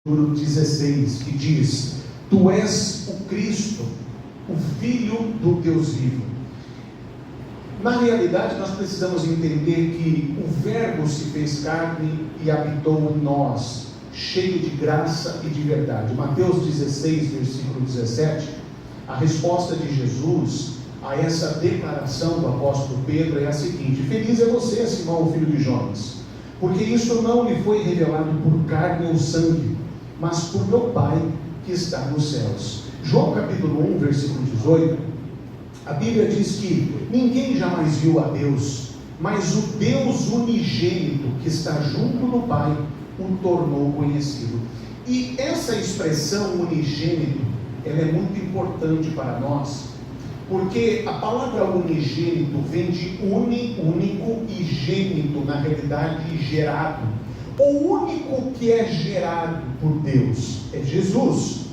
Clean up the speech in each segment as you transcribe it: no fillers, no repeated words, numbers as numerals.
versículo 16, que diz: Tu és o Cristo, o Filho do Deus vivo. Na realidade, nós precisamos entender que o Verbo se fez carne e habitou em nós, cheio de graça e de verdade. Mateus 16, versículo 17, a resposta de Jesus a essa declaração do apóstolo Pedro é a seguinte: Feliz é você, Simão, filho de Jonas, porque isso não lhe foi revelado por carne ou sangue, mas por meu Pai que está nos céus. João capítulo 1, versículo 18, a Bíblia diz que ninguém jamais viu a Deus, mas o Deus unigênito que está junto do Pai o tornou conhecido. E essa expressão unigênito, ela é muito importante para nós, porque a palavra unigênito vem de único e gênito, na realidade gerado. O único que é gerado por Deus é Jesus.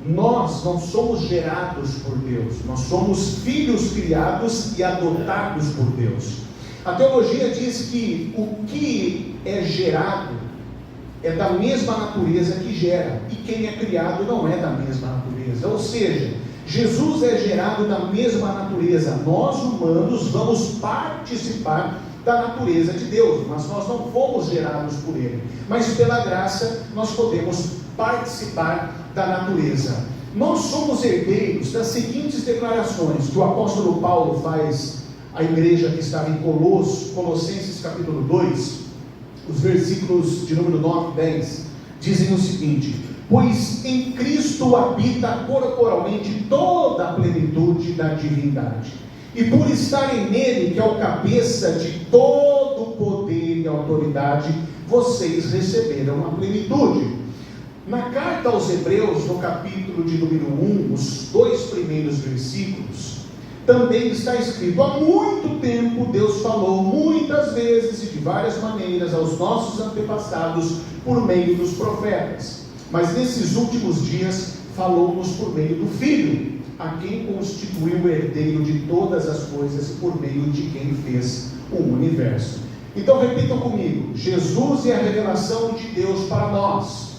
Nós não somos gerados por Deus, nós somos filhos criados e adotados por Deus. A teologia diz que o que é gerado é da mesma natureza que gera, e quem é criado não é da mesma natureza. Ou seja, Jesus é gerado da mesma natureza. Nós humanos vamos participar da natureza de Deus, mas nós não fomos gerados por Ele. Mas pela graça nós podemos participar da natureza. Nós somos herdeiros das seguintes declarações que o apóstolo Paulo faz à igreja que estava em Colossenses capítulo 2, os versículos de número 9 e 10, dizem o seguinte: Pois em Cristo habita corporalmente toda a plenitude da divindade, e por estarem nele, que é o cabeça de todo o poder e autoridade, vocês receberam a plenitude. Na carta aos Hebreus, no capítulo de número 1, os 2 primeiros versículos, também está escrito: há muito tempo Deus falou muitas vezes e de várias maneiras aos nossos antepassados por meio dos profetas, mas nesses últimos dias falou-nos por meio do Filho, a quem constituiu o herdeiro de todas as coisas e por meio de quem fez o universo. Então repitam comigo: Jesus é a revelação de Deus para nós.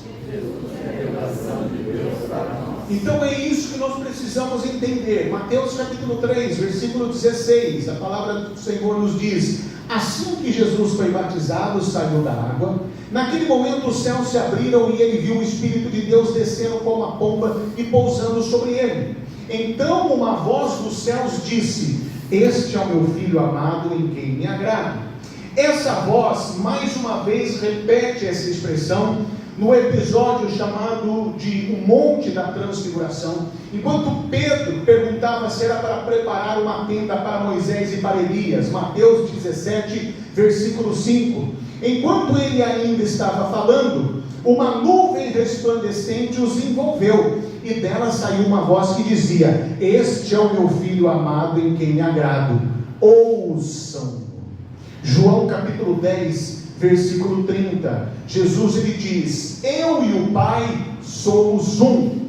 Então é isso que nós precisamos entender. Mateus capítulo 3, versículo 16, a palavra do Senhor nos diz: assim que Jesus foi batizado, saiu da água. Naquele momento os céus se abriram e ele viu o Espírito de Deus descendo como uma pomba e pousando sobre ele. Então uma voz dos céus disse: este é o meu Filho amado, em quem me agrado. Essa voz mais uma vez repete essa expressão no episódio chamado de o Monte da Transfiguração, enquanto Pedro perguntava se era para preparar uma tenda para Moisés e para Elias. Mateus 17, versículo 5. Enquanto ele ainda estava falando, uma nuvem resplandecente os envolveu, e dela saiu uma voz que dizia: este é o meu Filho amado, em quem me agrado, ouçam. João capítulo 10, versículo 30, Jesus ele diz: eu e o Pai somos um.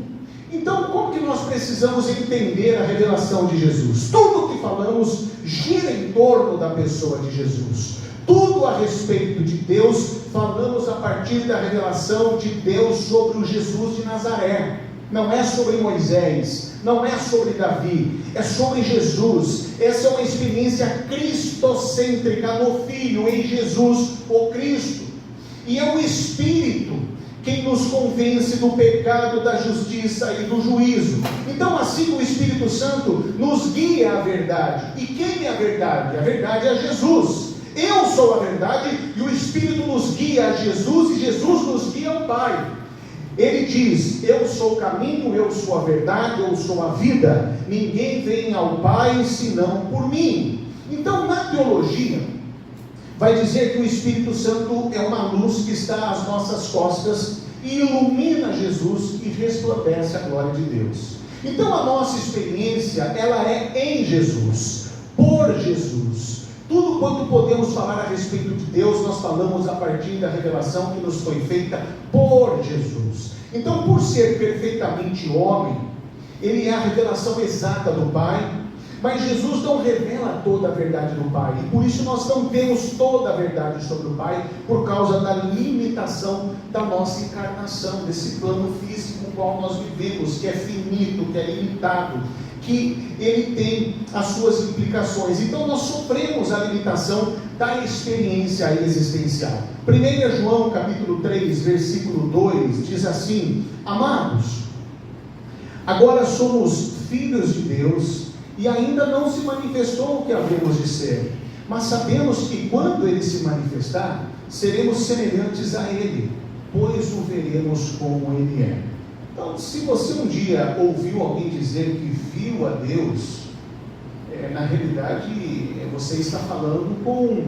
Então, como que nós precisamos entender a revelação de Jesus? Tudo o que falamos gira em torno da pessoa de Jesus. Tudo a respeito de Deus, falamos a partir da revelação de Deus sobre o Jesus de Nazaré. Não é sobre Moisés, não é sobre Davi, é sobre Jesus. Essa é uma experiência cristocêntrica no Filho, em Jesus, o Cristo. E é o Espírito quem nos convence do pecado, da justiça e do juízo. Então assim o Espírito Santo nos guia à verdade. E quem é a verdade? A verdade é Jesus. Eu sou a verdade, e o Espírito nos guia a Jesus, e Jesus nos guia ao Pai. Ele diz: eu sou o caminho, eu sou a verdade, eu sou a vida, ninguém vem ao Pai senão por mim. Então na teologia vai dizer que o Espírito Santo é uma luz que está às nossas costas e ilumina Jesus e resplandece a glória de Deus. Então a nossa experiência, ela é em Jesus, por Jesus. Tudo quanto podemos falar a respeito de Deus, nós falamos a partir da revelação que nos foi feita por Jesus. Então, por ser perfeitamente homem, ele é a revelação exata do Pai, Mas Jesus não revela toda a verdade do Pai, e por isso nós não temos toda a verdade sobre o Pai, por causa da limitação da nossa encarnação, desse plano físico no qual nós vivemos, que é finito, que é limitado, que ele tem as suas implicações. Então nós sofremos a limitação da experiência existencial. 1 João capítulo 3, versículo 2, diz assim: amados, agora somos filhos de Deus, e ainda não se manifestou o que havemos de ser, mas sabemos que quando ele se manifestar, seremos semelhantes a ele, pois o veremos como ele é. Então, se você um dia ouviu alguém dizer que viu a Deus, na realidade você está falando com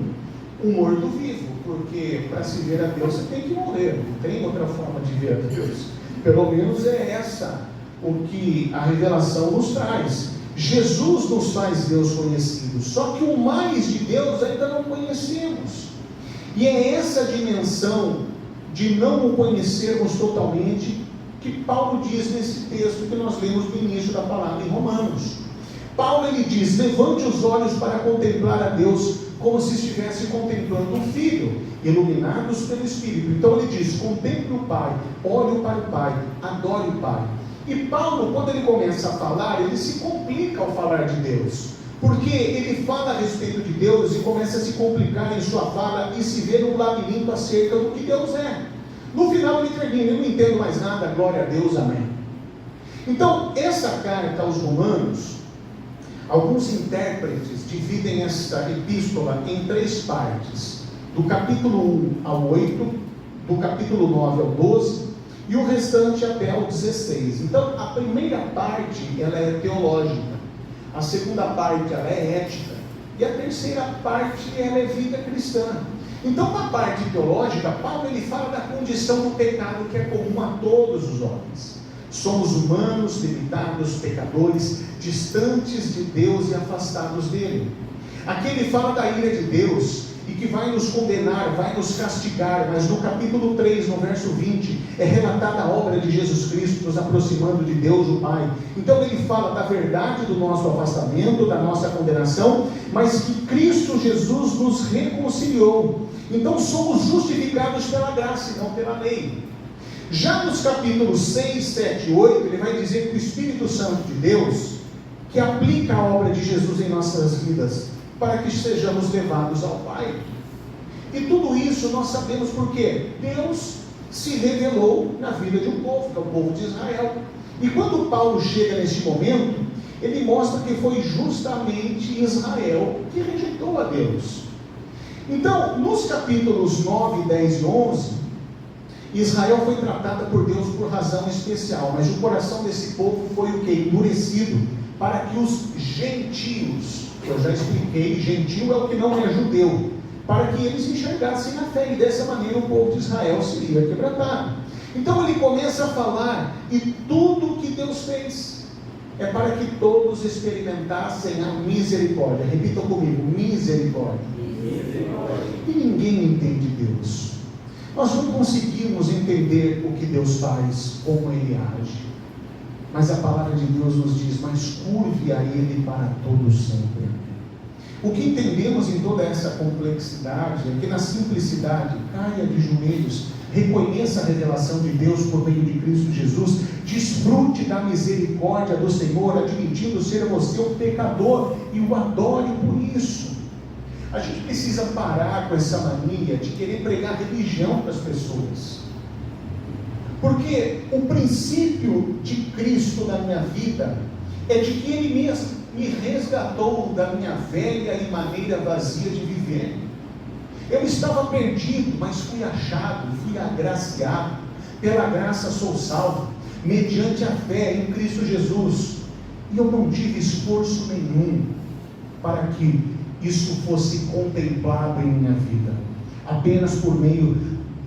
um morto-vivo, porque para se ver a Deus você tem que morrer, não tem outra forma de ver a Deus. Pelo menos é essa o que a revelação nos traz. Jesus nos faz Deus conhecido, só que o mais de Deus ainda não conhecemos, e é essa dimensão de não o conhecermos totalmente que Paulo diz nesse texto que nós lemos no início da palavra em Romanos. Paulo ele diz: levante os olhos para contemplar a Deus como se estivesse contemplando o Filho, iluminados pelo Espírito. Então ele diz: contemple o Pai, olhe para o Pai, adore o Pai. E Paulo, quando ele começa a falar, ele se complica ao falar de Deus, porque ele fala a respeito de Deus e começa a se complicar em sua fala e se vê num labirinto acerca do que Deus é. No final ele termina: eu não entendo mais nada, glória a Deus, amém. Então, essa carta aos Romanos, alguns intérpretes dividem esta epístola em 3 partes, do capítulo 1 ao 8, do capítulo 9 ao 12, e o restante até ao 16. Então, a primeira parte, ela é teológica, a segunda parte, ela é ética, e a terceira parte, ela é vida cristã. Então, na parte teológica, Paulo ele fala da condição do pecado que é comum a todos os homens. Somos humanos, limitados, pecadores, distantes de Deus e afastados dele. Aqui ele fala da ira de Deus e que vai nos condenar, vai nos castigar, mas no capítulo 3, no verso 20, é relatada a obra de Jesus Cristo nos aproximando de Deus o Pai. Então ele fala da verdade do nosso afastamento, da nossa condenação, mas que Cristo Jesus nos reconciliou. Então somos justificados pela graça e não pela lei. Já nos capítulos 6, 7 e 8, ele vai dizer que o Espírito Santo de Deus, que aplica a obra de Jesus em nossas vidas, para que sejamos levados ao Pai. E tudo isso nós sabemos porque Deus se revelou na vida de um povo, que é o povo de Israel. E quando Paulo chega nesse momento, ele mostra que foi justamente Israel que rejeitou a Deus. Então, nos capítulos 9, 10 e 11, Israel foi tratada por Deus por razão especial, mas o coração desse povo foi o que? Endurecido, para que os gentios, eu já expliquei, gentil é o que não é judeu, para que eles enxergassem a fé, e dessa maneira o povo de Israel seria quebrantado. Então ele começa a falar, e tudo que Deus fez é para que todos experimentassem a misericórdia. Repitam comigo: misericórdia. E ninguém entende Deus. Nós não conseguimos entender o que Deus faz, como Ele age, mas a palavra de Deus nos diz: mas curve a Ele para todo sempre. O que entendemos em toda essa complexidade é que na simplicidade, caia de joelhos, reconheça a revelação de Deus por meio de Cristo Jesus, desfrute da misericórdia do Senhor, admitindo ser você um pecador, e o adore por isso. A gente precisa parar com essa mania de querer pregar religião para as pessoas, porque o princípio de Cristo na minha vida é de que Ele mesmo me resgatou da minha velha e maneira vazia de viver. Eu estava perdido, mas fui achado, fui agraciado. Pela graça sou salvo, mediante a fé em Cristo Jesus. E eu não tive esforço nenhum para que isso fosse contemplado em minha vida, apenas por meio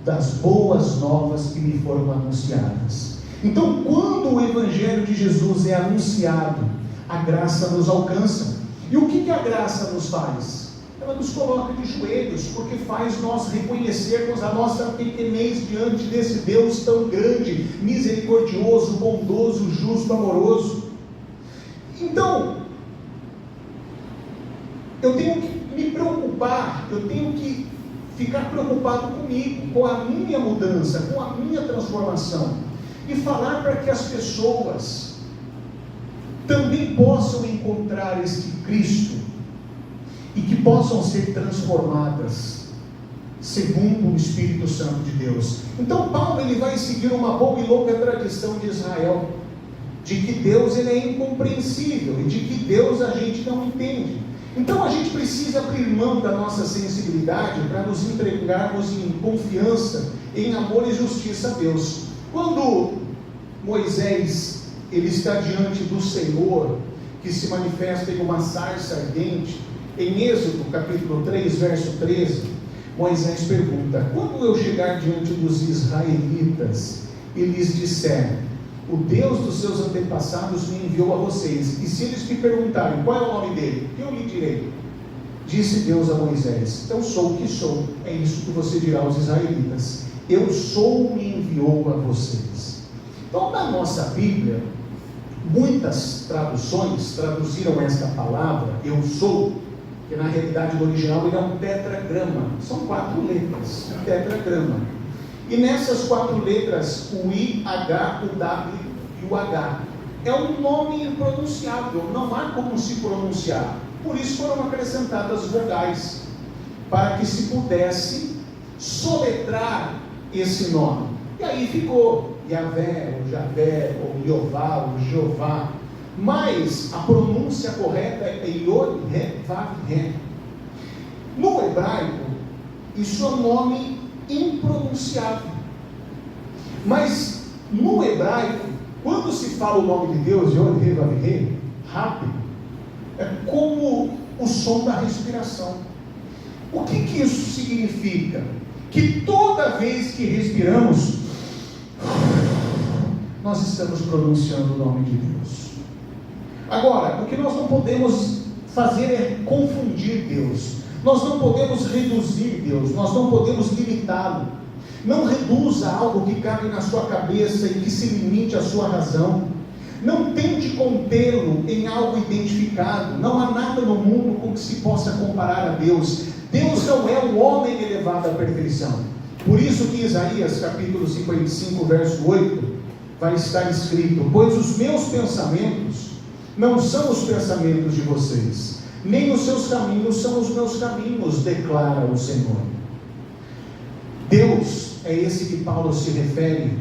das boas novas que me foram anunciadas. Então, quando o Evangelho de Jesus é anunciado, a graça nos alcança. E o que a graça nos faz? Ela nos coloca de joelhos, porque faz nós reconhecermos a nossa pequenez diante desse Deus tão grande, misericordioso, bondoso, justo, amoroso. Então, eu tenho que me preocupar, eu tenho que ficar preocupado comigo, com a minha mudança, com a minha transformação, e falar para que as pessoas também possam encontrar este Cristo, e que possam ser transformadas, segundo o Espírito Santo de Deus. Então Paulo, ele vai seguir uma boa e longa tradição de Israel, de que Deus, ele é incompreensível, e de que Deus a gente não entende. Então a gente precisa abrir mão da nossa sensibilidade para nos entregarmos em confiança, em amor e justiça a Deus. Quando Moisés, ele está diante do Senhor, que se manifesta em uma sarça ardente, em Êxodo capítulo 3, verso 13, Moisés pergunta: quando eu chegar diante dos israelitas e lhes disser, o Deus dos seus antepassados me enviou a vocês, e se eles me perguntarem qual é o nome dele, o que eu lhe direi? Disse Deus a Moisés: eu sou o que sou. É isso que você dirá aos israelitas: eu sou, me enviou a vocês. Então, na nossa Bíblia, muitas traduções traduziram esta palavra, eu sou, que na realidade do original ele é um tetragrama, são 4 letras, um tetragrama. E nessas 4 letras, o I, H, o W e o H, é um nome impronunciável, não há como se pronunciar. Por isso foram acrescentadas vogais, para que se pudesse soletrar esse nome. E aí ficou Yahvé, ou Javé, ou Jeová, ou Jeová. Mas a pronúncia correta é Yod-He-Vav-He. No hebraico, isso é um nome impronunciável. Mas no hebraico, quando se fala o nome de Deus, Yod-He-Vav-He, rápido, é como o som da respiração. O que isso significa? Que toda vez que respiramos, nós estamos pronunciando o nome de Deus. Agora, o que nós não podemos fazer é confundir Deus. Nós não podemos reduzir Deus, nós não podemos limitá-lo. Não reduza algo que cabe na sua cabeça e que se limite à sua razão. Não tente contê-lo em algo identificado. Não há nada no mundo com que se possa comparar a Deus. Deus não é um homem elevado à perfeição. Por isso que Isaías capítulo 55, verso 8, vai estar escrito: pois os meus pensamentos não são os pensamentos de vocês, nem os seus caminhos são os meus caminhos, declara o Senhor. Deus é esse que Paulo se refere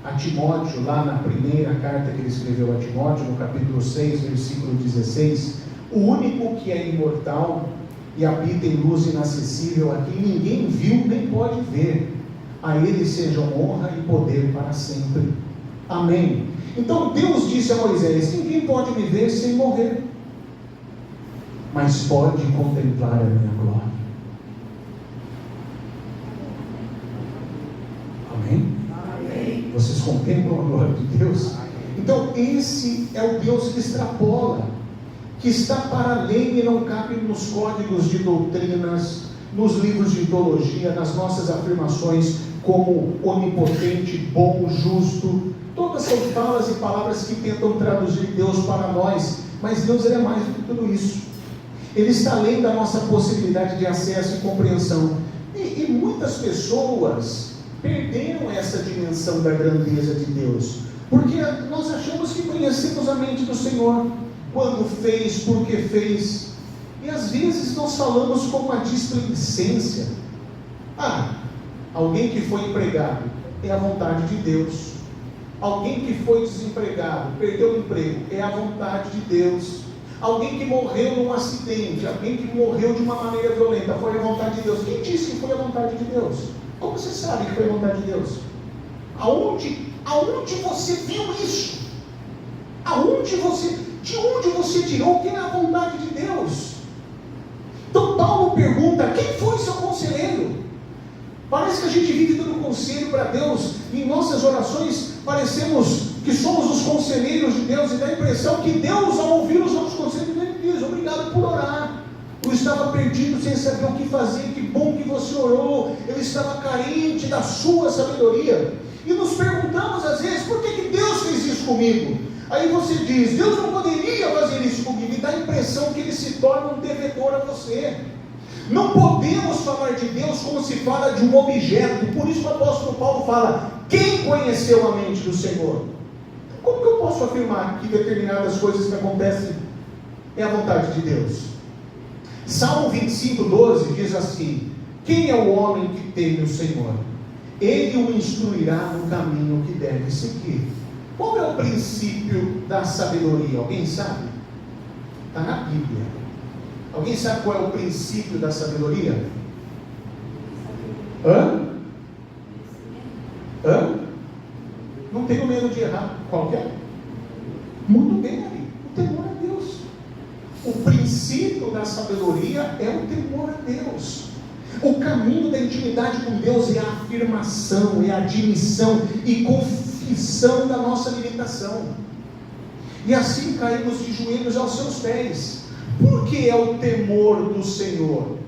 a Timóteo, lá na primeira carta que ele escreveu a Timóteo, no capítulo 6, versículo 16, o único que é imortal e habita em luz inacessível, a quem ninguém viu nem pode ver, a ele sejam honra e poder para sempre. Amém. Então Deus disse a Moisés: ninguém pode me ver sem morrer, mas pode contemplar a minha glória. Amém? Amém. Vocês contemplam a glória de Deus? Então esse é o Deus que extrapola, que está para além e não cabe nos códigos de doutrinas, nos livros de teologia, nas nossas afirmações como onipotente, bom, justo. Todas são falas e palavras que tentam traduzir Deus para nós, mas Deus é mais do que tudo isso. Ele está além da nossa possibilidade de acesso e compreensão. E muitas pessoas perderam essa dimensão da grandeza de Deus, porque nós achamos que conhecemos a mente do Senhor, quando fez, porque fez, e às vezes nós falamos com uma displicência. Alguém que foi empregado, é a vontade de Deus. Alguém que foi desempregado, perdeu o emprego, é a vontade de Deus. Alguém que morreu num acidente, alguém que morreu de uma maneira violenta, foi a vontade de Deus. Quem disse que foi a vontade de Deus? Como você sabe que foi a vontade de Deus? Aonde você viu isso? De onde você tirou que é a vontade de Deus? Então Paulo pergunta: quem foi seu conselheiro? Parece que a gente vive dando conselho para Deus, e em nossas orações parecemos que somos os conselheiros de Deus, e dá a impressão que Deus, ao ouvir os nossos conselhos, ele diz: obrigado por orar. Eu estava perdido sem saber o que fazer, que bom que você orou. Eu estava carente da sua sabedoria. E nos perguntamos às vezes: por que Deus fez isso comigo? Aí você diz, Deus não poderia fazer isso comigo, e dá a impressão que ele se torna um devedor a você. Não podemos falar de Deus como se fala de um objeto. Por isso o apóstolo Paulo fala, quem conheceu a mente do Senhor? Como que eu posso afirmar que determinadas coisas que acontecem é a vontade de Deus? Salmo 25:12 diz assim, quem é o homem que teme o Senhor? Ele o instruirá no caminho que deve seguir. Qual é o princípio da sabedoria? Alguém sabe? Está na Bíblia. Alguém sabe qual é o princípio da sabedoria? Não tenho medo de errar. Qual que é? Muito bem ali. O temor a Deus. O princípio da sabedoria é o temor a Deus. O caminho da intimidade com Deus é a afirmação, é a admissão e confissão da nossa limitação. E assim caímos de joelhos aos seus pés. Por que é o temor do Senhor?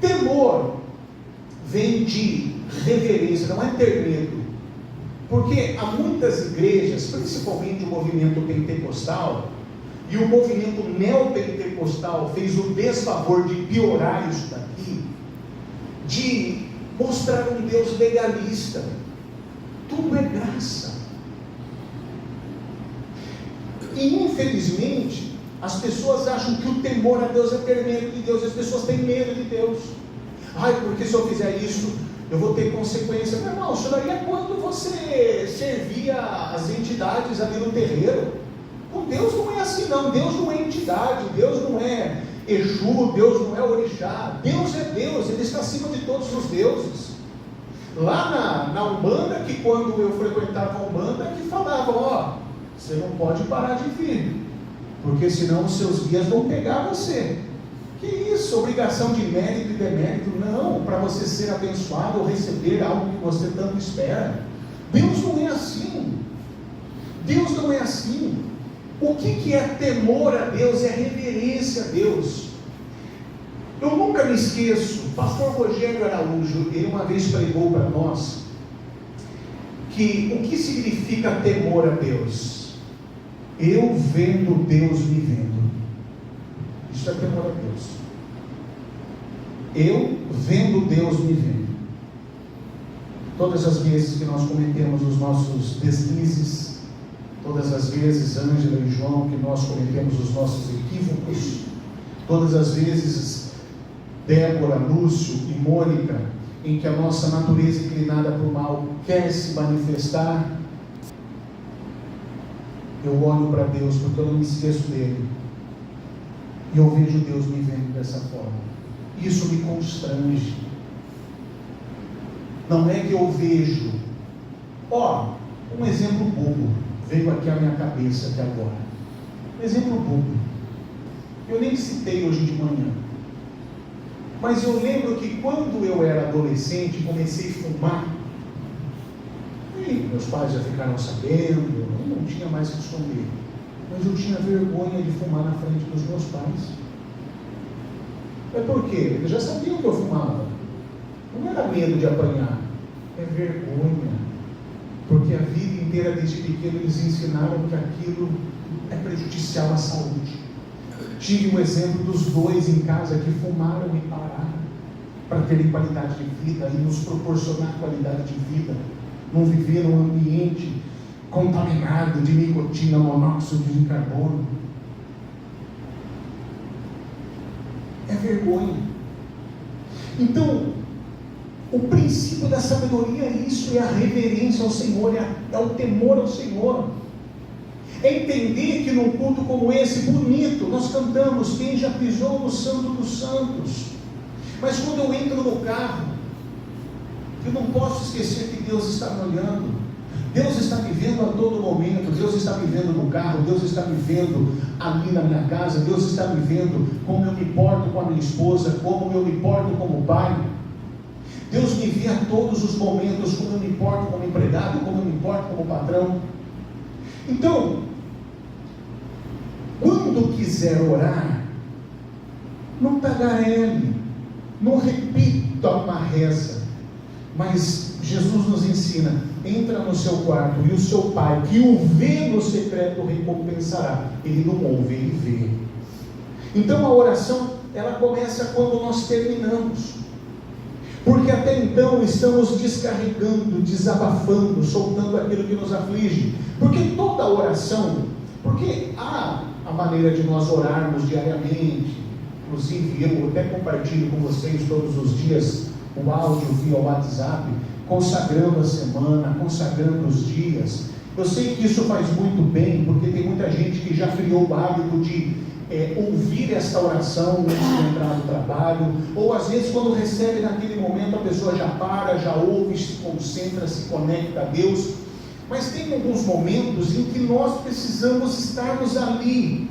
Temor vem de reverência, não é ter medo. Porque há muitas igrejas, principalmente o movimento pentecostal, e o movimento neopentecostal fez o desfavor de piorar isso daqui, de mostrar um Deus legalista. Tudo é graça. E infelizmente as pessoas acham que o temor a Deus é ter medo de Deus. As pessoas têm medo de Deus. Ai, porque se eu fizer isso, eu vou ter consequência. Meu irmão, isso daí é quando você servia as entidades ali no terreiro. Com Deus não é assim não. Deus não é entidade, Deus não é Exu, Deus não é Orixá. Deus é Deus, Ele está acima de todos os deuses. Lá na Umbanda, que quando eu frequentava a Umbanda, que falavam, ó, você não pode parar de vir, porque senão os seus guias vão pegar você. Que isso? Obrigação de mérito e demérito? Não, para você ser abençoado ou receber algo que você tanto espera. Deus não é assim. Deus não é assim. O que é temor a Deus? É reverência a Deus. Eu nunca me esqueço, pastor Rogério Araújo, ele uma vez pregou para nós, que o que significa temor a Deus? Eu vendo Deus me vendo. Isso é temor a Deus. Eu vendo Deus me vendo. Todas as vezes que nós cometemos os nossos deslizes, todas as vezes, Ângela e João, que nós cometemos os nossos equívocos, todas as vezes, Débora, Lúcio e Mônica, em que a nossa natureza inclinada para o mal quer se manifestar, eu olho para Deus, porque eu não me esqueço dele, e eu vejo Deus me vendo dessa forma. Isso me constrange. Não é que eu vejo, um exemplo bobo veio aqui à minha cabeça até agora. Um exemplo bobo. Eu nem citei hoje de manhã, mas eu lembro que quando eu era adolescente, comecei a fumar, e meus pais já ficaram sabendo, eu não tinha mais que esconder, mas eu tinha vergonha de fumar na frente dos meus pais. É porque eles já sabiam que eu fumava. Não era medo de apanhar, é vergonha, porque a vida inteira desde pequeno eles ensinaram que aquilo é prejudicial à saúde. Tive um exemplo dos dois em casa que fumaram e pararam para terem qualidade de vida e nos proporcionar qualidade de vida, não viver num ambiente contaminado de nicotina, monóxido de carbono. É vergonha. Então, o princípio da sabedoria é isso, é a reverência ao Senhor, é o temor ao Senhor. É entender que num culto como esse, bonito, nós cantamos, quem já pisou no Santo dos Santos. Mas quando eu entro no carro, eu não posso esquecer que Deus está me olhando. Deus está me vendo a todo momento. Deus está me vendo no carro. Deus está me vendo ali na minha casa. Deus está me vendo como eu me porto com a minha esposa, como eu me porto como pai. Deus me vê a todos os momentos, como eu me porto como empregado, como eu me porto como patrão. Então, quando quiser orar, não tagarele, não repita uma reza, mas Jesus nos ensina: entra no seu quarto e o seu Pai, que o vê no secreto, o recompensará. Ele não ouve, ele vê. Então a oração, ela começa quando nós terminamos, porque até então estamos descarregando, desabafando, soltando aquilo que nos aflige. Porque toda oração, porque há a maneira de nós orarmos diariamente, inclusive eu até compartilho com vocês todos os dias o áudio via WhatsApp, consagrando a semana, consagrando os dias. Eu sei que isso faz muito bem, porque tem muita gente que já criou o hábito de ouvir esta oração antes de entrar no trabalho, ou às vezes quando recebe naquele momento a pessoa já para, já ouve, se concentra, se conecta a Deus. Mas tem alguns momentos em que nós precisamos estarmos ali,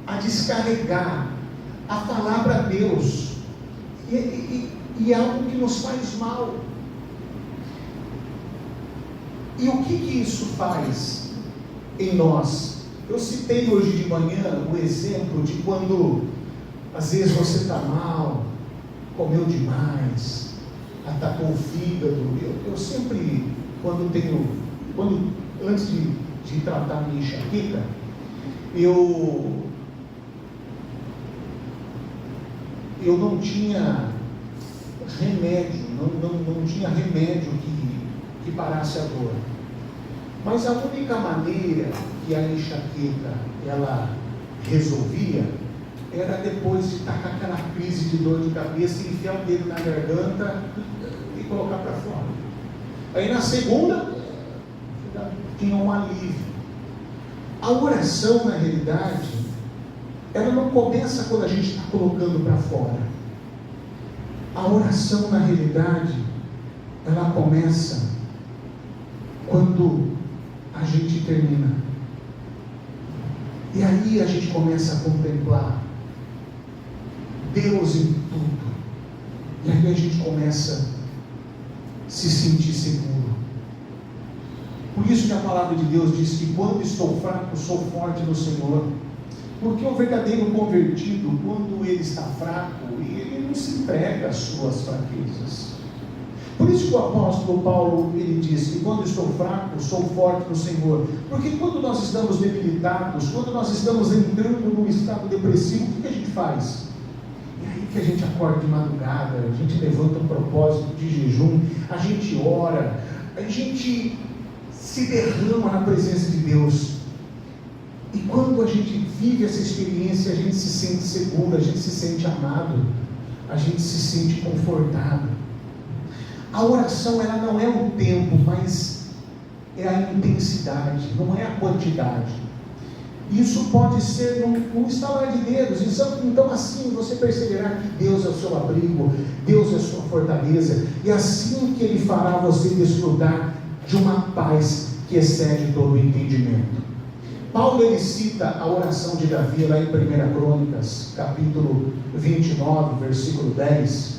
a descarregar, a falar para Deus, e algo que nos faz mal. E o que isso faz em nós? Eu citei hoje de manhã o exemplo de quando às vezes você está mal, comeu demais, atacou o fígado. Eu sempre, antes de tratar minha enxaqueca, eu não tinha remédio, não tinha remédio que parasse a dor. Mas a única maneira que a enxaqueca ela resolvia era depois de estar com aquela crise de dor de cabeça, enfiar o dedo na garganta e colocar para fora. Aí na segunda tinha um alívio. A oração, na realidade, ela não começa quando a gente está colocando para fora. A oração, na realidade, ela começa quando a gente termina. E aí a gente começa a contemplar Deus em tudo. E aí a gente começa a se sentir seguro. Por isso que a palavra de Deus diz que quando estou fraco, sou forte no Senhor. Porque o verdadeiro convertido, quando ele está fraco, ele não se entrega às suas fraquezas. Por isso que o apóstolo Paulo, ele diz que quando estou fraco, sou forte no Senhor. Porque quando nós estamos debilitados, quando nós estamos entrando num estado depressivo, o que a gente faz? É aí que a gente acorda de madrugada, a gente levanta um propósito de jejum, a gente ora, a gente se derrama na presença de Deus. E quando a gente vive essa experiência, a gente se sente seguro, a gente se sente amado, a gente se sente confortado. A oração, ela não é o tempo, mas é a intensidade, não é a quantidade. Isso pode ser num estalar de dedos. Então assim você perceberá que Deus é o seu abrigo, Deus é a sua fortaleza, e assim que Ele fará você desfrutar de uma paz que excede todo o entendimento. Paulo, ele cita a oração de Davi lá em 1 Crônicas, capítulo 29, versículo 10.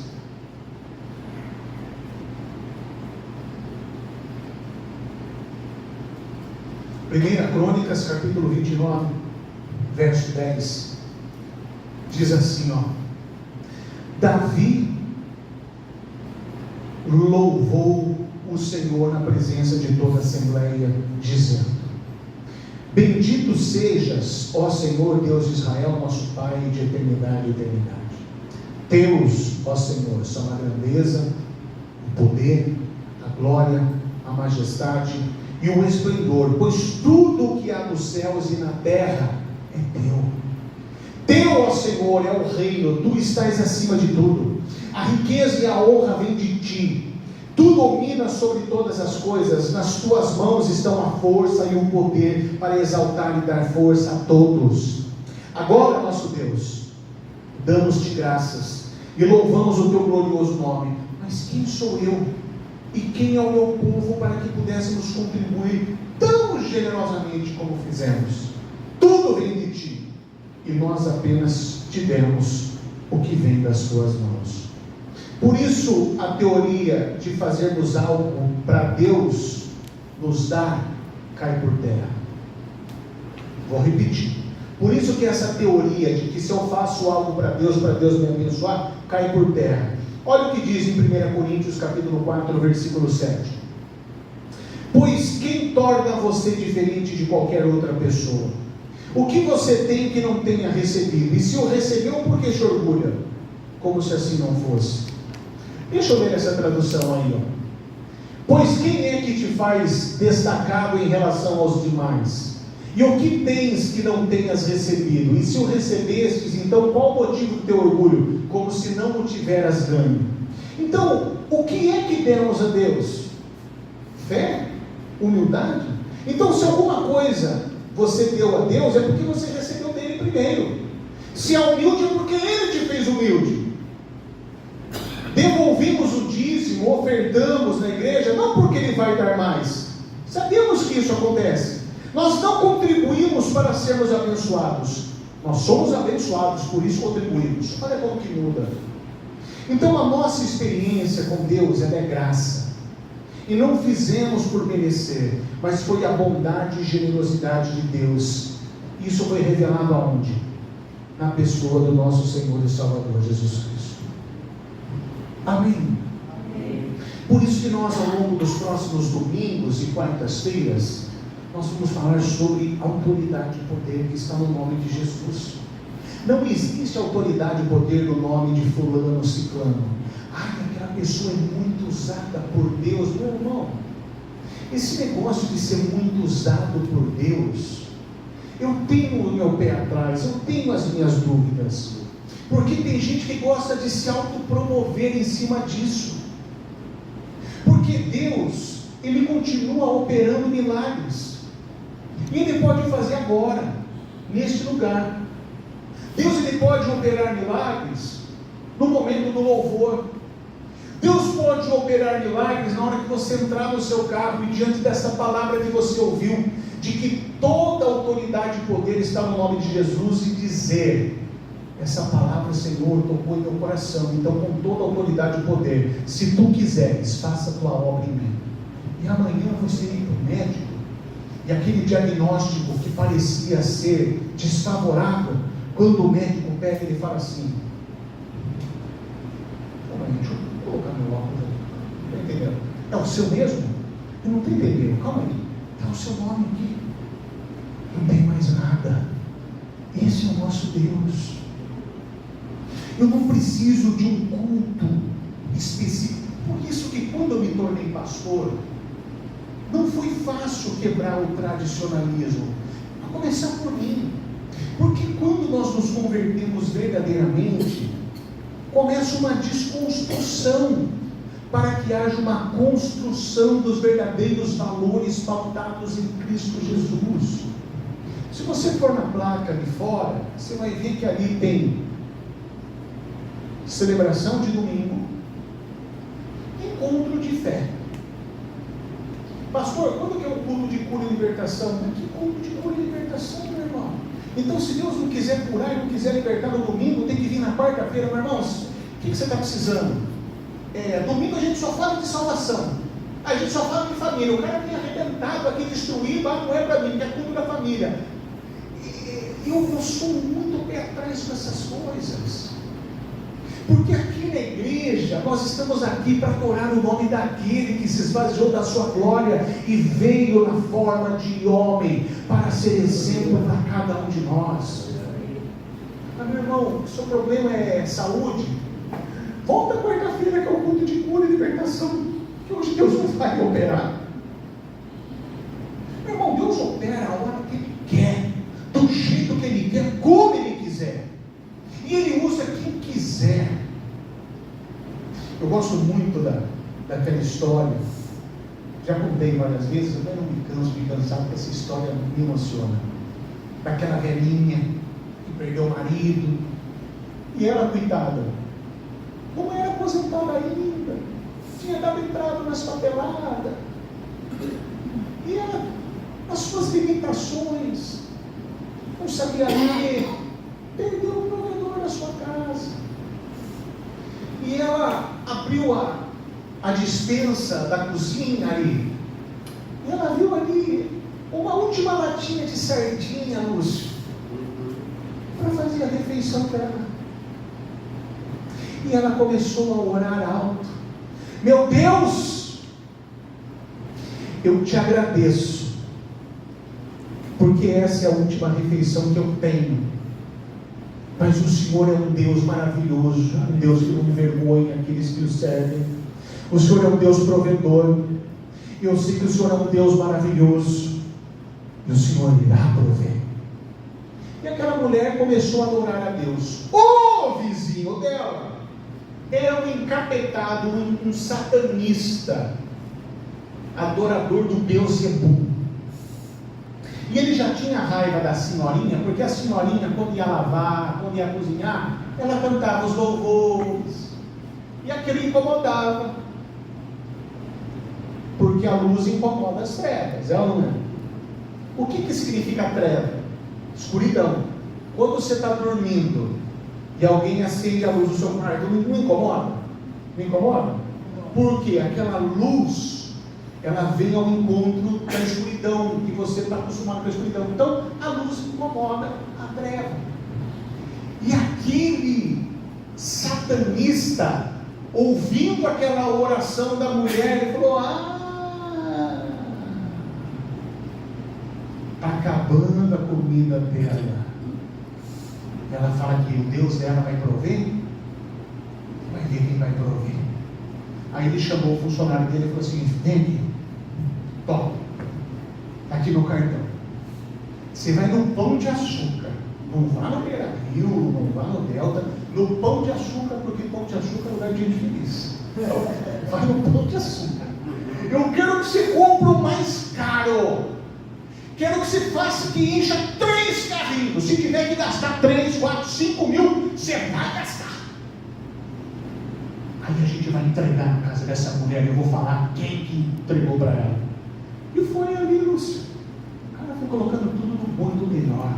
Primeira Crônicas, capítulo 29, verso 10, diz assim, Davi louvou o Senhor na presença de toda a assembleia, dizendo: Bendito sejas, ó Senhor, Deus de Israel, nosso Pai, de eternidade e eternidade. Teus, ó Senhor, são a grandeza, o poder, a glória, a majestade e o esplendor, pois tudo o que há nos céus e na terra é teu. Teu, ó Senhor, é o reino, tu estás acima de tudo. A riqueza e a honra vêm de ti. Tu dominas sobre todas as coisas, nas tuas mãos estão a força e o poder para exaltar e dar força a todos. Agora, nosso Deus, damos-te graças e louvamos o teu glorioso nome. Mas quem sou eu e quem é o meu povo para que pudéssemos contribuir tão generosamente como fizemos? Tudo vem de ti e nós apenas te demos o que vem das tuas mãos. Por isso a teoria de fazermos algo para Deus nos dar cai por terra. Vou repetir. Por isso que essa teoria de que se eu faço algo para Deus me abençoar, cai por terra. Olha o que diz em 1 Coríntios capítulo 4, versículo 7. Pois quem torna você diferente de qualquer outra pessoa? O que você tem que não tenha recebido? E se o recebeu, por que se orgulha? Como se assim não fosse. Deixa eu ler essa tradução aí, ó. Pois quem é que te faz destacado em relação aos demais? E o que tens que não tenhas recebido? E se o recebestes, então qual o motivo do teu orgulho? Como se não o tiveras ganho. Então, o que é que demos a Deus? Fé? Humildade? Então, se alguma coisa você deu a Deus, é porque você recebeu dele primeiro. Se é humilde, é porque ele te fez humilde. Devolvimos o dízimo, ofertamos na igreja, não porque ele vai dar mais. Sabemos que isso acontece. Nós não contribuímos para sermos abençoados. Nós somos abençoados, por isso contribuímos. Olha como que muda. Então a nossa experiência com Deus, ela é graça. E não fizemos por merecer, mas foi a bondade e generosidade de Deus. Isso foi revelado aonde? Na pessoa do nosso Senhor e Salvador Jesus Cristo. Amém. Amém. Por isso que nós, ao longo dos próximos domingos e quartas-feiras, nós vamos falar sobre autoridade e poder que está no nome de Jesus. Não existe autoridade e poder no nome de fulano, ciclano. Ai, aquela pessoa é muito usada por Deus. Meu irmão, esse negócio de ser muito usado por Deus, eu tenho o meu pé atrás, eu tenho as minhas dúvidas. Porque tem gente que gosta de se autopromover em cima disso. Porque Deus, Ele continua operando milagres. E Ele pode fazer agora, neste lugar. Deus, Ele pode operar milagres no momento do louvor. Deus pode operar milagres na hora que você entrar no seu carro e diante dessa palavra que você ouviu, de que toda autoridade e poder está no nome de Jesus, e dizer: essa palavra, Senhor, tocou em meu coração, então com toda autoridade e poder, se tu quiseres, faça a tua obra em mim. E amanhã você ir para o médico, e aquele diagnóstico que parecia ser desfavorável, quando o médico pega, ele fala assim: deixa eu colocar meu óculos aqui, não está entendendo? É o seu mesmo? Eu não estou entendendo, calma aí, está o seu nome aqui, não tem mais nada. Esse é o nosso Deus. Eu não preciso de um culto específico. Por isso que quando eu me tornei pastor, não foi fácil quebrar o tradicionalismo, a começar por mim. Porque quando nós nos convertemos verdadeiramente, começa uma desconstrução, para que haja uma construção dos verdadeiros valores pautados em Cristo Jesus. Se você for na placa de fora, você vai ver que ali tem celebração de domingo, encontro de fé. Pastor, quando que é o culto de cura e libertação? Que culto de cura e libertação, meu irmão? Então, se Deus não quiser curar e não quiser libertar no domingo, tem que vir na quarta-feira. Meu irmão, o que você está precisando? Domingo a gente só fala de salvação, a gente só fala de família. O cara vem arrebentado aqui, destruído, não é para mim, que é culto da família. Eu sou muito pé atrás dessas coisas. Porque aqui na igreja, nós estamos aqui para adorar o nome daquele que se esvaziou da sua glória e veio na forma de homem, para ser exemplo para cada um de nós. Mas, meu irmão, o seu problema é saúde? Volta quarta-feira, que é o culto de cura e libertação, que hoje Deus não vai operar. Meu irmão, Deus opera a hora que Ele quer, do jeito que Ele quer, como Ele quiser. E Ele usa quem quiser. Eu gosto muito daquela história, já contei várias vezes, eu não me canso de cansar, porque essa história me emociona. Daquela velhinha que perdeu o marido, e ela, coitada, não era aposentada ainda, tinha dado entrada nas papeladas, e ela, as suas limitações, não sabia ler, perdeu o provedor da sua casa. E ela abriu a despensa da cozinha ali, e ela viu ali uma última latinha de sardinha, Lúcio, para fazer a refeição dela. E ela começou a orar alto: meu Deus, eu te agradeço, porque essa é a última refeição que eu tenho, mas o Senhor é um Deus maravilhoso, um Deus que não envergonha aqueles que o servem. O Senhor é um Deus provedor, eu sei que o Senhor é um Deus maravilhoso, e o Senhor irá prover. E aquela mulher começou a adorar a Deus. O vizinho dela era um encapetado, um satanista, adorador do Beelzebub. E ele já tinha raiva da senhorinha, porque a senhorinha, quando ia lavar, quando ia cozinhar, ela cantava os louvores, e aquilo incomodava, porque a luz incomoda as trevas, é ou não é? O que significa treva? Escuridão. Quando você está dormindo e alguém acende a luz do seu quarto, não incomoda? Não incomoda? Porque aquela luz, ela vem ao encontro da escuridão, que você está acostumado com a escuridão. Então a luz incomoda a treva. E aquele satanista, ouvindo aquela oração da mulher, ele falou: está acabando a comida dela. Ela fala que o Deus dela vai prover. Vai ver quem vai prover. Aí ele chamou o funcionário dele e falou assim: vem aqui, toma, está aqui no cartão. Você vai no Pão de Açúcar, não vá no Beira Rio, não vá no Delta, no Pão de Açúcar, porque Pão de Açúcar é lugar de gente feliz. Vai no Pão de Açúcar. Eu quero que você compre o mais caro. Quero que você faça, que encha 3 carrinhos. Se tiver que gastar 3, 4, 5 mil, você vai gastar. Aí a gente vai entregar na casa dessa mulher. Eu vou falar quem que entregou para ela. E foi ali, Lúcio. O cara foi colocando tudo no bom e do melhor.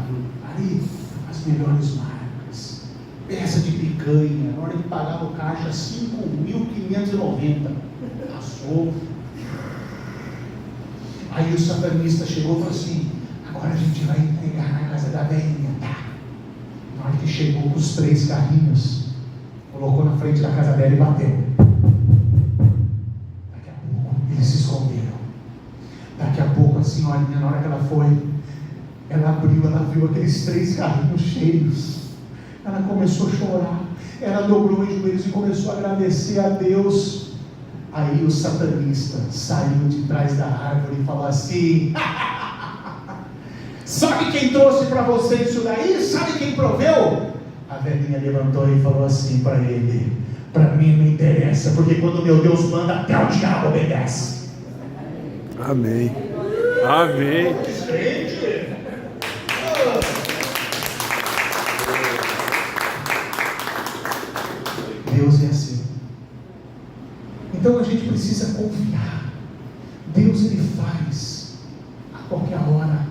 Ali, as melhores marcas. Peça de picanha. Na hora de pagar no caixa, 5.590. Passou. Aí o satanista chegou e falou assim: agora a gente vai entregar na casa da velhinha, tá? Na hora que chegou com os 3 carrinhos, colocou na frente da casa dela e bateu. Daqui a pouco eles se esconderam. Daqui a pouco a senhorinha, na hora que ela foi, ela abriu, ela viu aqueles 3 carrinhos cheios. Ela começou a chorar. Ela dobrou os joelhos e começou a agradecer a Deus. Aí o satanista saiu de trás da árvore e falou assim: sabe quem trouxe para você isso daí? Sabe quem proveu? A velhinha levantou e falou assim para ele: para mim não interessa, porque quando meu Deus manda, até o diabo obedece. Amém. Amém. Deus é assim. Então a gente precisa confiar. Deus, Ele faz a qualquer hora,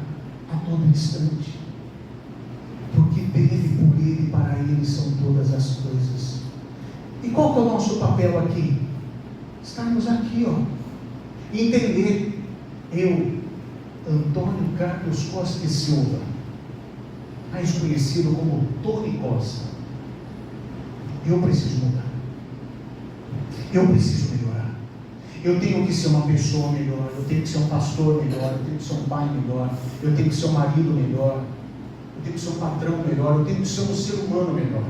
a todo instante, porque dele, por Ele e para Ele são todas as coisas. E qual que é o nosso papel aqui? Estarmos aqui, e entender: eu, Antônio Carlos Costa e Silva, mais conhecido como Tony Costa, eu preciso mudar. Eu preciso melhorar. Eu tenho que ser uma pessoa melhor. Eu tenho que ser um pastor melhor. Eu tenho que ser um pai melhor. Eu tenho que ser um marido melhor. Eu tenho que ser um patrão melhor. Eu tenho que ser um ser humano melhor.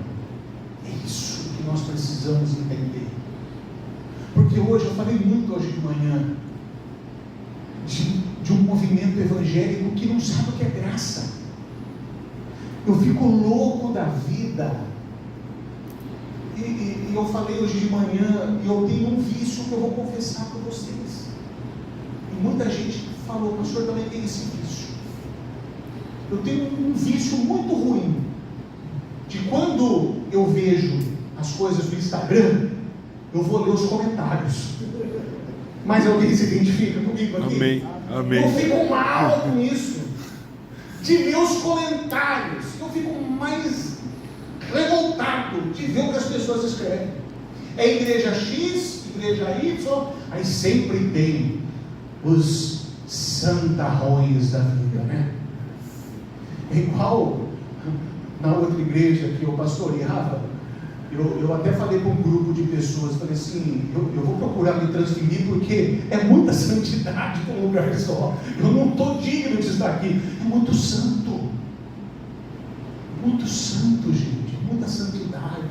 É isso que nós precisamos entender. Porque hoje, eu falei muito hoje de manhã de um movimento evangélico que não sabe o que é graça. Eu fico louco da vida. E eu falei hoje de manhã, e eu tenho um vício que eu vou confessar para vocês. E muita gente falou: pastor, também tem esse vício. Eu tenho um vício muito ruim, de quando eu vejo as coisas do Instagram, eu vou ler os comentários. Mas alguém se identifica comigo aqui? Amém. Amém. Eu fico mal com isso, de ler os comentários. Eu fico mais revoltado de ver o que as pessoas escrevem. É igreja X, igreja Y, aí sempre tem os santarrões da vida, né? É igual na outra igreja que eu pastoreava, Eu até falei para um grupo de pessoas, falei assim, eu vou procurar me transferir porque é muita santidade para um lugar só. Eu não estou digno de estar aqui. É muito santo, gente, muita santidade.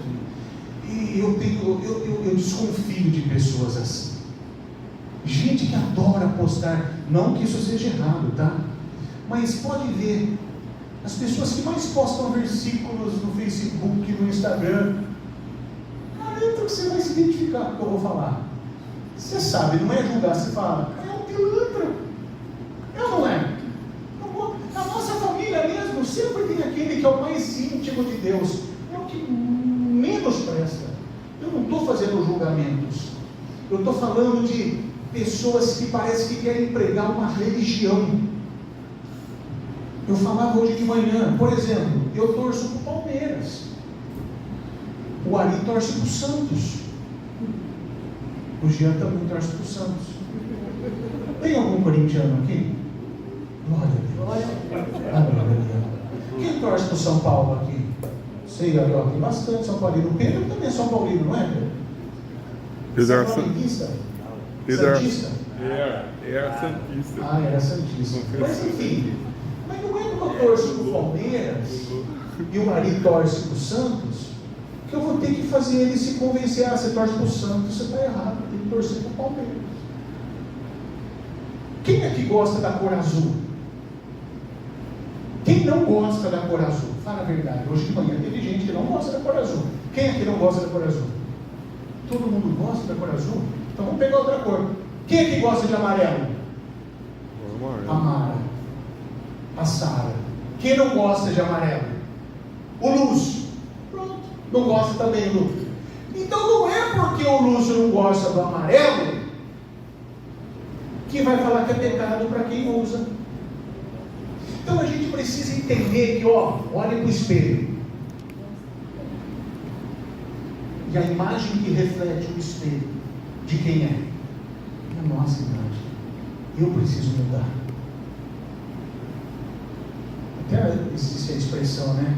E eu desconfio de pessoas assim. Gente que adora postar, não que isso seja errado, tá? Mas pode ver, as pessoas que mais postam versículos no Facebook, no Instagram, garanto que você vai se identificar com o que eu vou falar. Você sabe, não é julgar, você fala, é um pilantra. É ou não é? A nossa família mesmo sempre tem aquele que é o mais íntimo de Deus, é o que menos presta. Eu não estou fazendo julgamentos, eu estou falando de pessoas que parece que querem pregar uma religião. Eu falava hoje de manhã, por exemplo, eu torço para o Palmeiras, o Ari torce para o Santos, o Jean também torce para o Santos. Tem algum corintiano aqui? Glória a Deus. Quem torce para o São Paulo aqui? Sei, Gabriel, tem bastante São Paulino. Pedro também é São Paulino, não é, Pedro? Você é flamenguista? Santista? Era Santista. Ah, era Santista. Mas enfim, mas não é porque eu torço para o Palmeiras e o Mari torce para o Santos que eu vou ter que fazer ele se convencer. Ah, você torce para o Santos, você está errado, tem que torcer para o Palmeiras. Quem é que gosta da cor azul? Quem não gosta da cor azul? Fala a verdade. Hoje de manhã teve gente que não gosta da cor azul. Quem é que não gosta da cor azul? Todo mundo gosta da cor azul? Então vamos pegar outra cor. Quem é que gosta de amarelo? A Mara, a Sara. Quem não gosta de amarelo? O Lúcio. Pronto. Não gosta também do Lúcio. Então não é porque o Lúcio não gosta do amarelo que vai falar que é pecado para quem usa. Então a gente precisa entender que, olha para o espelho. E a imagem que reflete o espelho, de quem é? É a nossa imagem. Eu preciso mudar. Até existe a expressão, né?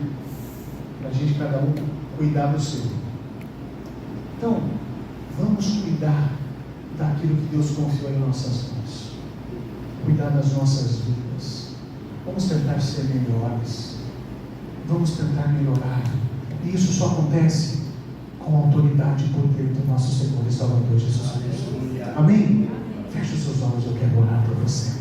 Para a gente, cada um, cuidar do seu. Então, vamos cuidar daquilo que Deus confiou em nossas mãos. Cuidar das nossas vidas. Vamos tentar ser melhores. Vamos tentar melhorar. E isso só acontece com a autoridade e poder do nosso Senhor e Salvador Jesus Cristo. Amém? Feche os seus olhos, eu quero orar por você.